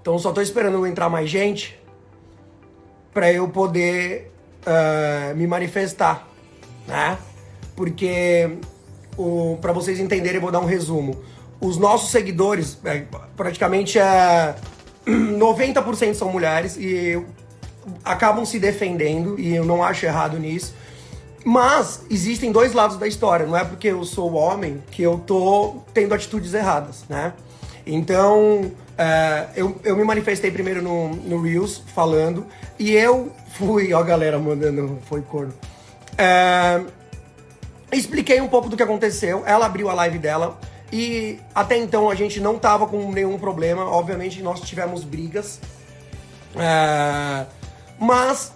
Então só tô esperando entrar mais gente para eu poder me manifestar, né? Porque, para vocês entenderem, eu vou dar um resumo. Os nossos seguidores, praticamente 90% são mulheres e acabam se defendendo, e eu não acho errado nisso. Mas existem dois lados da história, não é porque eu sou homem que eu tô tendo atitudes erradas, né? Então, eu me manifestei primeiro no Reels, falando, e eu fui... Ó a galera mandando, foi corno. Expliquei um pouco do que aconteceu, ela abriu a live dela, e até então a gente não tava com nenhum problema, obviamente nós tivemos brigas. Mas,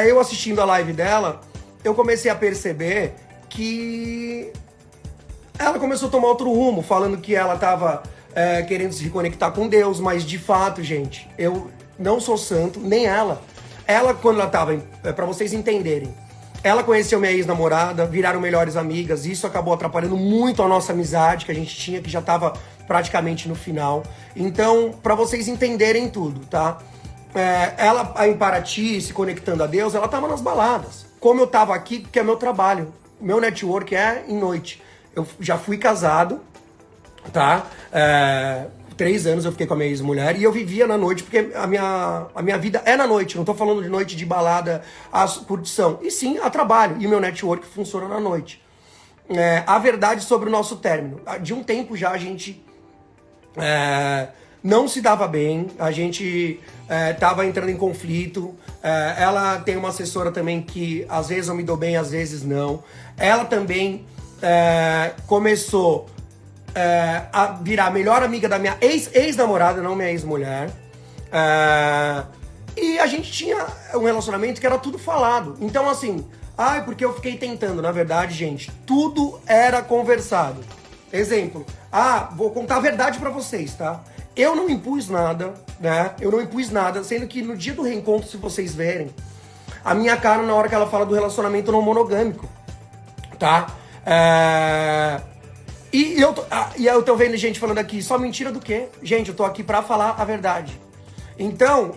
eu assistindo a live dela, eu comecei a perceber que ela começou a tomar outro rumo, falando que ela tava querendo se reconectar com Deus, mas de fato, gente, eu não sou santo, nem ela. Ela, quando ela tava, pra vocês entenderem, ela conheceu minha ex-namorada, viraram melhores amigas, isso acabou atrapalhando muito a nossa amizade que a gente tinha, que já tava praticamente no final. Então, pra vocês entenderem tudo, tá? Ela, em Paraty, se conectando a Deus, ela tava nas baladas. Como eu tava aqui, que é meu trabalho, meu network é em noite. Eu já fui casado, tá? 3 anos eu fiquei com a minha ex-mulher e eu vivia na noite, porque a minha vida é na noite. Não tô falando de noite de balada, a curtição, e sim a trabalho. E o meu network funciona na noite. A verdade sobre o nosso término. De um tempo já a gente não se dava bem, a gente tava entrando em conflito. Ela tem uma assessora também que às vezes eu me dou bem, às vezes não. Ela também começou a virar a melhor amiga da minha ex-namorada, não minha ex-mulher. E a gente tinha um relacionamento que era tudo falado. Então assim, porque eu fiquei tentando. Na verdade, gente, tudo era conversado. Exemplo, vou contar a verdade pra vocês, tá? Eu não impus nada, né? Eu não impus nada, sendo que no dia do reencontro, se vocês verem, a minha cara na hora que ela fala do relacionamento não monogâmico, tá? E eu tô vendo gente falando aqui, só mentira do quê? Gente, eu tô aqui pra falar a verdade. Então,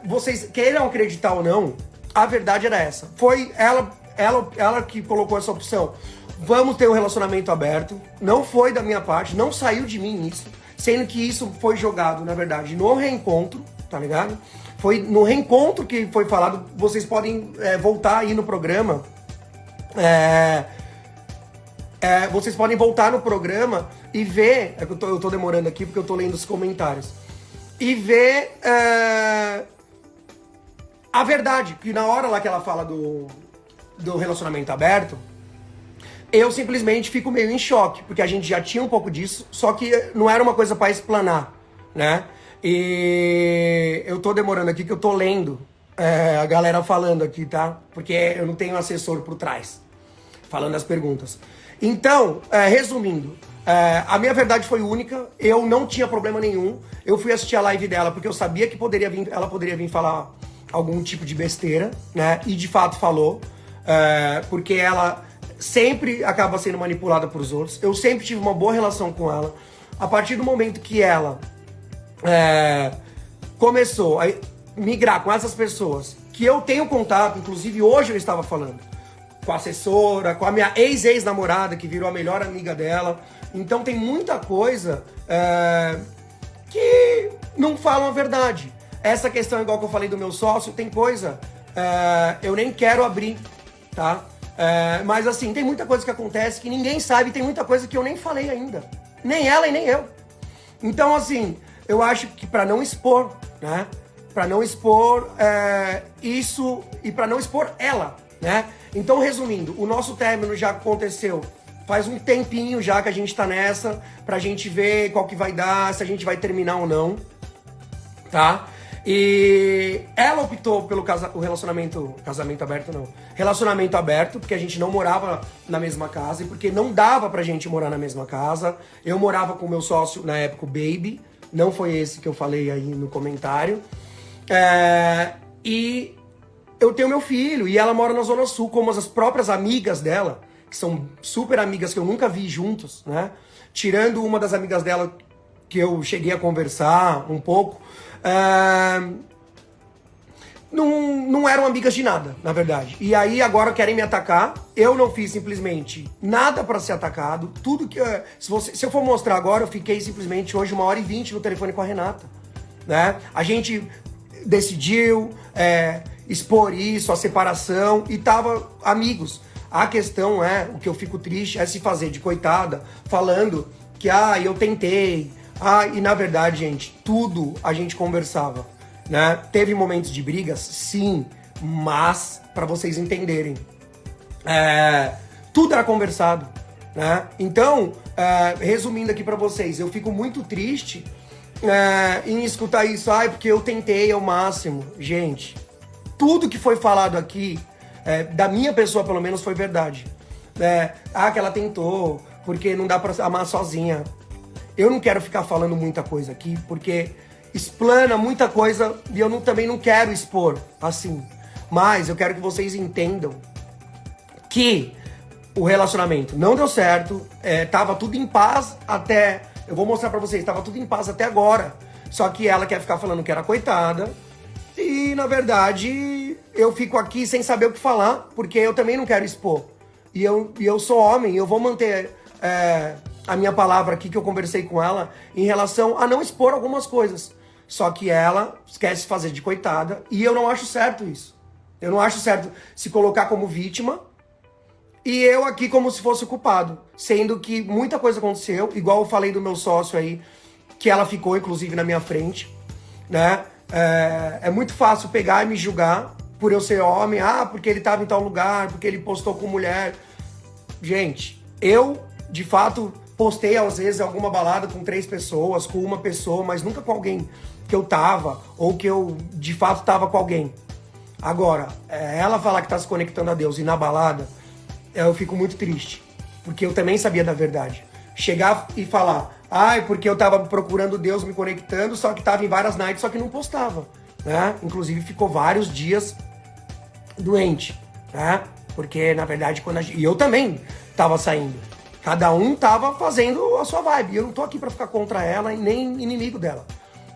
vocês queiram acreditar ou não, a verdade era essa. Foi ela que colocou essa opção. Vamos ter um relacionamento aberto. Não foi da minha parte, não saiu de mim isso. Sendo que isso foi jogado, na verdade, no reencontro, tá ligado? Foi no reencontro que foi falado. Vocês podem voltar aí no programa. Vocês podem voltar no programa e ver... eu tô demorando aqui porque eu tô lendo os comentários. E ver a verdade. Que na hora lá que ela fala do relacionamento aberto, eu simplesmente fico meio em choque, porque a gente já tinha um pouco disso, só que não era uma coisa pra explanar, né? E eu tô demorando aqui que eu tô lendo a galera falando aqui, tá? Porque eu não tenho assessor por trás, falando as perguntas. Então, resumindo, a minha verdade foi única, eu não tinha problema nenhum, eu fui assistir a live dela porque eu sabia que ela poderia vir falar algum tipo de besteira, né? E de fato falou, porque ela sempre acaba sendo manipulada por os outros. Eu sempre tive uma boa relação com ela. A partir do momento que ela começou a migrar com essas pessoas, que eu tenho contato, inclusive hoje eu estava falando, com a assessora, com a minha ex-namorada, que virou a melhor amiga dela. Então tem muita coisa que não falam a verdade. Essa questão, igual que eu falei do meu sócio, tem coisa eu nem quero abrir, tá? Mas assim, tem muita coisa que acontece que ninguém sabe, tem muita coisa que eu nem falei ainda. Nem ela e nem eu. Então assim, eu acho que pra não expor, né? Pra não expor isso e pra não expor ela, né? Então, resumindo, o nosso término já aconteceu faz um tempinho já que a gente tá nessa, pra gente ver qual que vai dar, se a gente vai terminar ou não, tá? E ela optou pelo casamento aberto não, relacionamento aberto, porque a gente não morava na mesma casa e porque não dava pra gente morar na mesma casa. Eu morava com o meu sócio na época, o Baby, não foi esse que eu falei aí no comentário. E eu tenho meu filho e ela mora na Zona Sul, como as próprias amigas dela, que são super amigas que eu nunca vi juntos, né? Tirando uma das amigas dela que eu cheguei a conversar um pouco, não eram amigas de nada, na verdade. E aí agora querem me atacar. Eu não fiz simplesmente nada para ser atacado. Tudo que se eu for mostrar agora, eu fiquei simplesmente hoje 1h20 no telefone com a Renata, né? A gente decidiu expor isso, a separação, e tava amigos. A questão o que eu fico triste é se fazer de coitada, falando que eu tentei. E na verdade, gente, tudo a gente conversava, né? Teve momentos de brigas, sim, mas para vocês entenderem, tudo era conversado, né? Então, resumindo aqui para vocês, eu fico muito triste em escutar isso, porque eu tentei ao máximo. Gente, tudo que foi falado aqui, da minha pessoa pelo menos, foi verdade. Que ela tentou, porque não dá pra amar sozinha. Eu não quero ficar falando muita coisa aqui, porque explana muita coisa e eu também não quero expor assim. Mas eu quero que vocês entendam que o relacionamento não deu certo, tava tudo em paz até... Eu vou mostrar pra vocês, tava tudo em paz até agora. Só que ela quer ficar falando que era coitada. E, na verdade, eu fico aqui sem saber o que falar, porque eu também não quero expor. E eu sou homem, eu vou manter a minha palavra aqui, que eu conversei com ela, em relação a não expor algumas coisas. Só que ela quer se fazer de coitada, e eu não acho certo isso. Eu não acho certo se colocar como vítima, e eu aqui como se fosse o culpado. Sendo que muita coisa aconteceu, igual eu falei do meu sócio aí, que ela ficou, inclusive, na minha frente, né? É muito fácil pegar e me julgar por eu ser homem, porque ele estava em tal lugar, porque ele postou com mulher. Gente, eu, de fato, postei às vezes alguma balada com 3 pessoas, com uma pessoa, mas nunca com alguém que eu tava, ou que eu, de fato, tava com alguém. Agora, ela falar que tá se conectando a Deus e na balada, eu fico muito triste, porque eu também sabia da verdade. Chegar e falar, porque eu tava procurando Deus, me conectando, só que tava em várias nights, só que não postava, né? Inclusive ficou vários dias doente, né? Porque, na verdade, e eu também tava saindo. Cada um tava fazendo a sua vibe. E eu não tô aqui pra ficar contra ela e nem inimigo dela.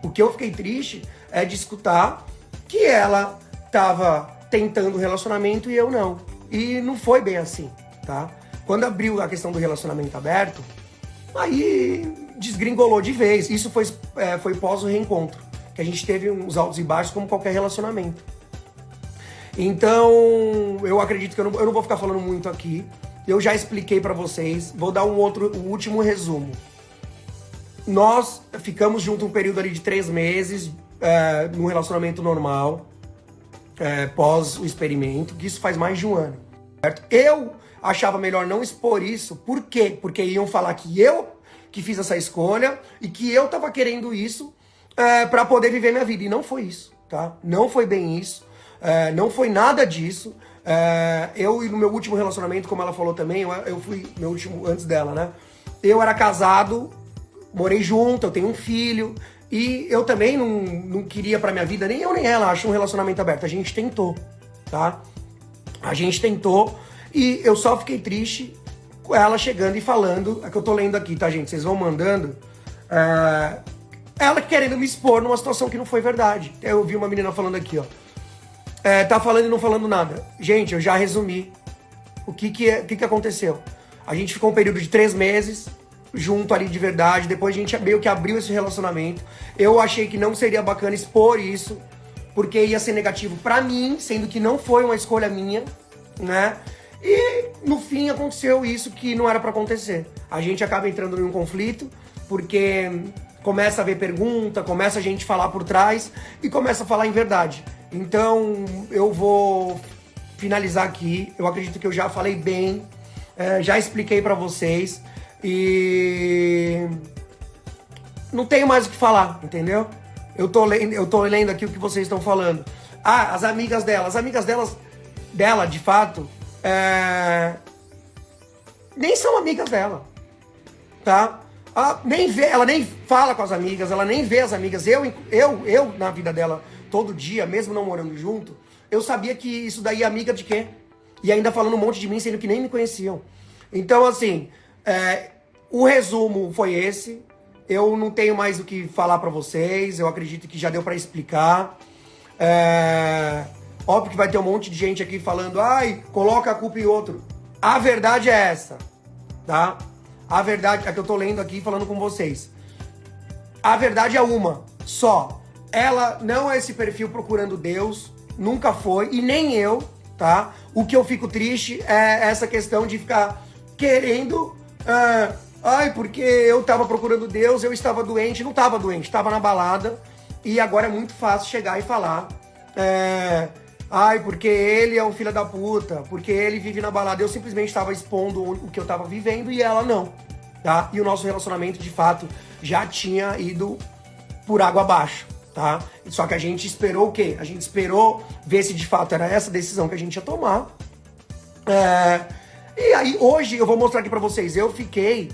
O que eu fiquei triste é de escutar que ela tava tentando relacionamento e eu não. E não foi bem assim, tá? Quando abriu a questão do relacionamento aberto, aí desgringolou de vez. Isso foi pós o reencontro, que a gente teve uns altos e baixos como qualquer relacionamento. Então, eu acredito que eu não vou ficar falando muito aqui. Eu já expliquei pra vocês. Vou dar o último resumo. Nós ficamos juntos um período ali de 3 meses, num relacionamento normal, pós o experimento, que isso faz mais de 1 ano. Certo? Eu achava melhor não expor isso. Por quê? Porque iam falar que eu que fiz essa escolha e que eu tava querendo isso pra poder viver minha vida. E não foi isso, tá? Não foi bem isso. Não foi nada disso. Eu, no meu último relacionamento, como ela falou também, eu fui meu último antes dela, né? Eu era casado, morei junto, eu tenho um filho, e eu também não queria pra minha vida, nem eu nem ela, acho um relacionamento aberto. A gente tentou, tá? A gente tentou, e eu só fiquei triste com ela chegando e falando, que eu tô lendo aqui, tá, gente? Vocês vão mandando. Ela querendo me expor numa situação que não foi verdade. Eu vi uma menina falando aqui, ó. Tá falando e não falando nada. Gente, eu já resumi o que aconteceu. A gente ficou um período de 3 meses junto ali de verdade. Depois a gente meio que abriu esse relacionamento. Eu achei que não seria bacana expor isso, porque ia ser negativo pra mim, sendo que não foi uma escolha minha, né? E no fim aconteceu isso que não era pra acontecer. A gente acaba entrando em um conflito, porque começa a ver pergunta, começa a gente falar por trás e começa a falar em verdade. Então, eu vou finalizar aqui. Eu acredito que eu já falei bem, já expliquei pra vocês e não tenho mais o que falar, entendeu? Eu tô lendo aqui o que vocês estão falando. As amigas dela. As amigas dela, de fato, nem são amigas dela, tá? Ela nem fala com as amigas, ela nem vê as amigas. Eu na vida dela, todo dia, mesmo não morando junto, eu sabia que isso daí é amiga de quê? E ainda falando um monte de mim, sendo que nem me conheciam. Então, assim, o resumo foi esse. eu não tenho mais o que falar pra vocês, eu acredito que já deu pra explicar. Óbvio que vai ter um monte de gente aqui falando, ai, coloca a culpa em outro. A verdade é essa, tá? A verdade é que eu tô lendo aqui falando com vocês. A verdade é uma, só. Ela não é esse perfil procurando Deus, nunca foi, e nem eu, tá? O que eu fico triste é essa questão de ficar querendo... ai, porque eu tava procurando Deus, eu estava doente. Não tava doente, tava na balada. E agora é muito fácil chegar e falar... ai, porque ele é um filho da puta, porque ele vive na balada. Eu simplesmente estava expondo o que eu estava vivendo e ela não, tá? E o nosso relacionamento, de fato, já tinha ido por água abaixo, tá? Só que a gente esperou o quê? A gente esperou ver se de fato era essa decisão que a gente ia tomar. E aí, hoje, eu vou mostrar aqui pra vocês. Eu fiquei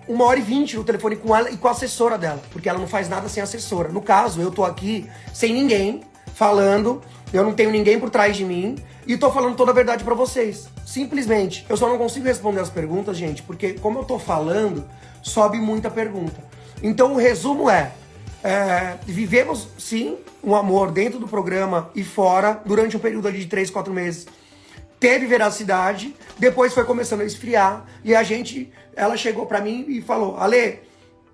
1h20 no telefone com ela e com a assessora dela, porque ela não faz nada sem assessora. No caso, eu tô aqui sem ninguém falando, eu não tenho ninguém por trás de mim e tô falando toda a verdade pra vocês. Simplesmente. Eu só não consigo responder as perguntas, gente, porque como eu tô falando, sobe muita pergunta. Então o resumo vivemos sim um amor dentro do programa e fora durante um período ali de 3, 4 meses. Teve veracidade, depois foi começando a esfriar e ela chegou pra mim e falou, Ale,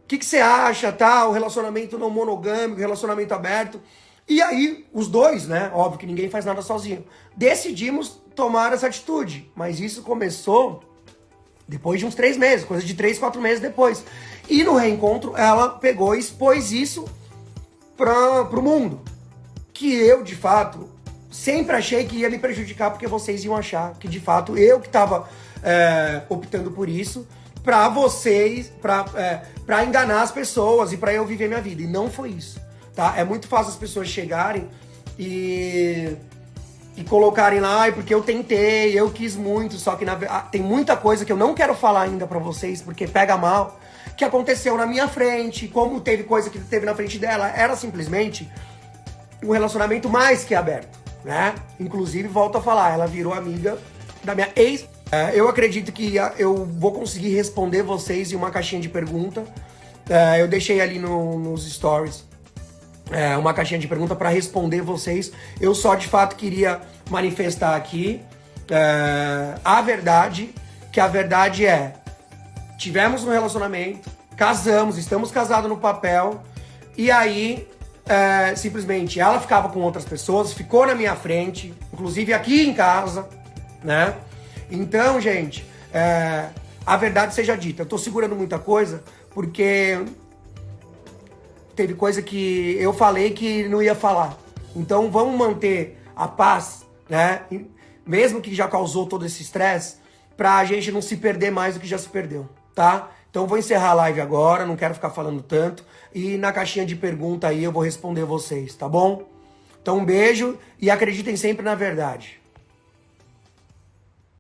o que você acha, tá? O relacionamento não monogâmico, relacionamento aberto. E aí, os dois, né? Óbvio que ninguém faz nada sozinho. Decidimos tomar essa atitude. Mas isso começou depois de uns 3 meses, coisa de 3, 4 meses depois. E no reencontro, ela pegou e expôs isso pro mundo. Que eu, de fato, sempre achei que ia me prejudicar, porque vocês iam achar que, de fato, eu que tava optando por isso, pra vocês, pra enganar as pessoas e pra eu viver minha vida. E não foi isso. Tá? É muito fácil as pessoas chegarem e colocarem lá, porque eu tentei, eu quis muito, só que tem muita coisa que eu não quero falar ainda pra vocês, porque pega mal, que aconteceu na minha frente, como teve coisa que teve na frente dela, era simplesmente um relacionamento mais que aberto, né? Inclusive, volto a falar, ela virou amiga da minha ex. Eu acredito que eu vou conseguir responder vocês em uma caixinha de pergunta. Eu deixei ali nos stories uma caixinha de pergunta para responder vocês. Eu só de fato queria manifestar aqui a verdade, que a verdade tivemos um relacionamento, casamos, estamos casados no papel, e aí simplesmente ela ficava com outras pessoas, ficou na minha frente, inclusive aqui em casa, né? Então, gente, a verdade seja dita, eu tô segurando muita coisa porque teve coisa que eu falei que não ia falar. Então vamos manter a paz, né? Mesmo que já causou todo esse estresse, pra gente não se perder mais do que já se perdeu, tá? Então vou encerrar a live agora, não quero ficar falando tanto. E na caixinha de pergunta aí eu vou responder vocês, tá bom? Então um beijo e acreditem sempre na verdade.